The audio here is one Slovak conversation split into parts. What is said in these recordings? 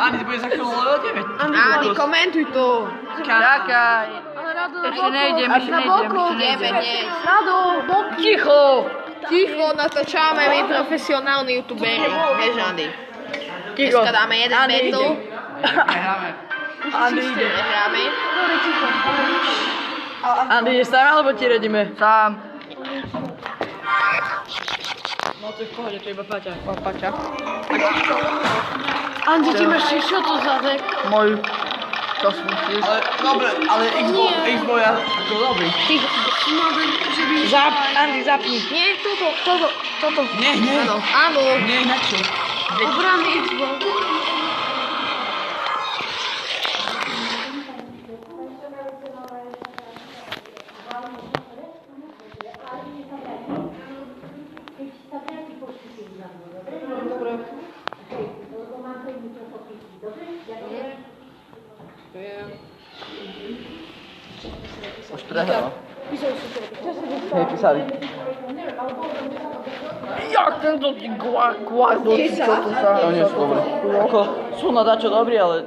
Andi, bude za chvíľu level 9. Andi, komentuj to. Čakaj. Ešte nejdem. Rado, Ticho. ticho, natáčame my profesionálni youtuberi. Vieš, Andi. Dneska dáme jeden battle. Nehráme. Andi ide. Nehráme. Andi, ideš sám, alebo ti radíme? Sám. No to je v pohode, to je iba Paťa. Paťa. Andi, ty máš čo to za dek? Moju. Čo smyslíš? Ale, dobre, ale Xbox ja to dobrý. Andi, zapni. Nie, toto. Nie. Áno. Nie, na čo? Obranný Xbox. Už prehral. Hej, písali. Jak tento Guardo, čo tu sa... To nie sú dobré. Ako, sú na dačo dobrý, ale...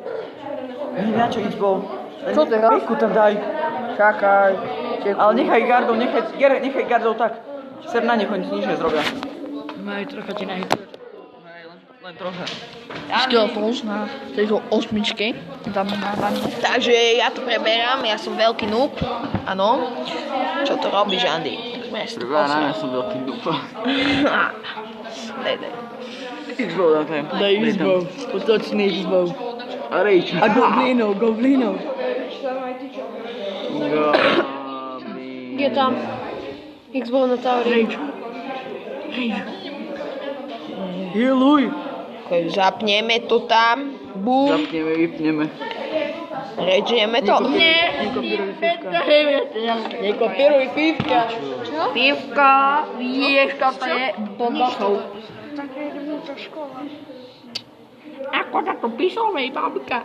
Na čo Xbox? Čo teraz? Pejku tam daj. Čakaj. Ale nechaj gardov tak. Sem na nich oni nič nezrobia. Majú trocha ti nahytuje. Len trocha. Skeletons na tejto osmičke. Takže ja to preberám, ja som veľký noob. Áno. Čo to robíš, Andi? Ja som veľký noob. Daj. Xbox dám. Daj Xbox. Potočný Xbox. A rejč. A goblinov. Je tam. Xbox na Tauri. Healuj. Zapneme to tam. Bum. Zapneme, vypneme. Režeme to. Nekopíruj pívka. Čo? Pívka, vieš, toto je bombašou. Ako sa to písal, mej babka?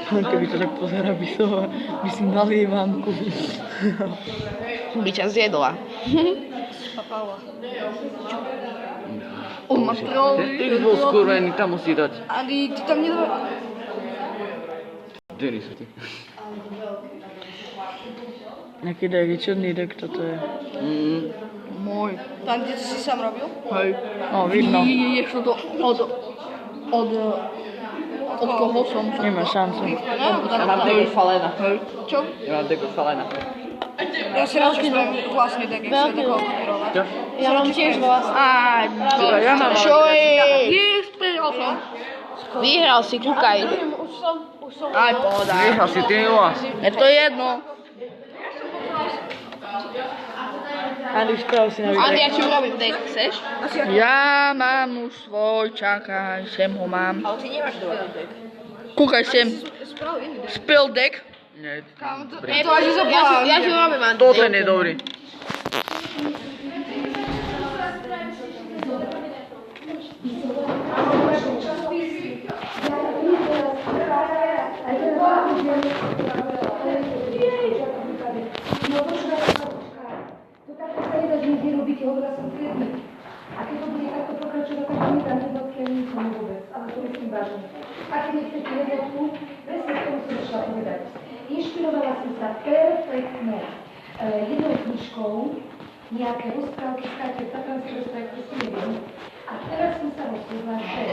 Keby to tak pozera, by si nalievanku. By ťa zjedla. Ty bol skurvený, tam musí dať. Andi, ty tam nedá... Dery sú ty. Jaký dek, černý dek toto je. Môj. Tam, kde si sám robil? Hej. No, vidno. Ješ to od koho som? Nemá šancu. Ja mám deko falena. Čo? Ja mám deko falena. Ja si radšej spravím vlastný dek, jak sa takého kopírovať. Čo? Ja mám tiež vlastný. Ja mám Čo je? Vyhral som. Vyhral si, kúkaj. Už som. Aj pohoda. Vyhral si ty, Jula. Je to jedno. Andi, sprav si na Andi, videu. ja ti urobím dek, chceš? Ja mám už svoj, čakaj, sem ho mám. Ale ty nemáš dobrý dek. Kúkaj sem. Spil dek. Nie, Ja ti urobím, Andi. to ten je dobrý. A keď to bude takto pokračovať, tak my tam jednotke nie sú vôbec, ale to je s tým vážne. A keď nechcete jednotku, presne k tomu som išla povedať. Inšpirovala som sa perfektne jednou knižkou, nejaké rozprávky, skáte, tatranské rozprávky, proste neviem. A teraz som sa rozhodla, že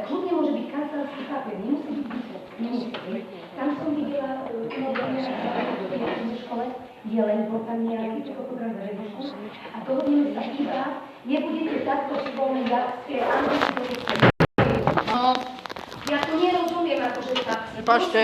kľudne môže byť kancelársky papier, nemusí byť bytov, nemusí. Tam som videla v škole, je len bol tam nejaký fotogram za redošku a dohodneme sa iba, nebudete takto spomínať, anglické. Ja to nerozumiem, akože sa... Prepačte.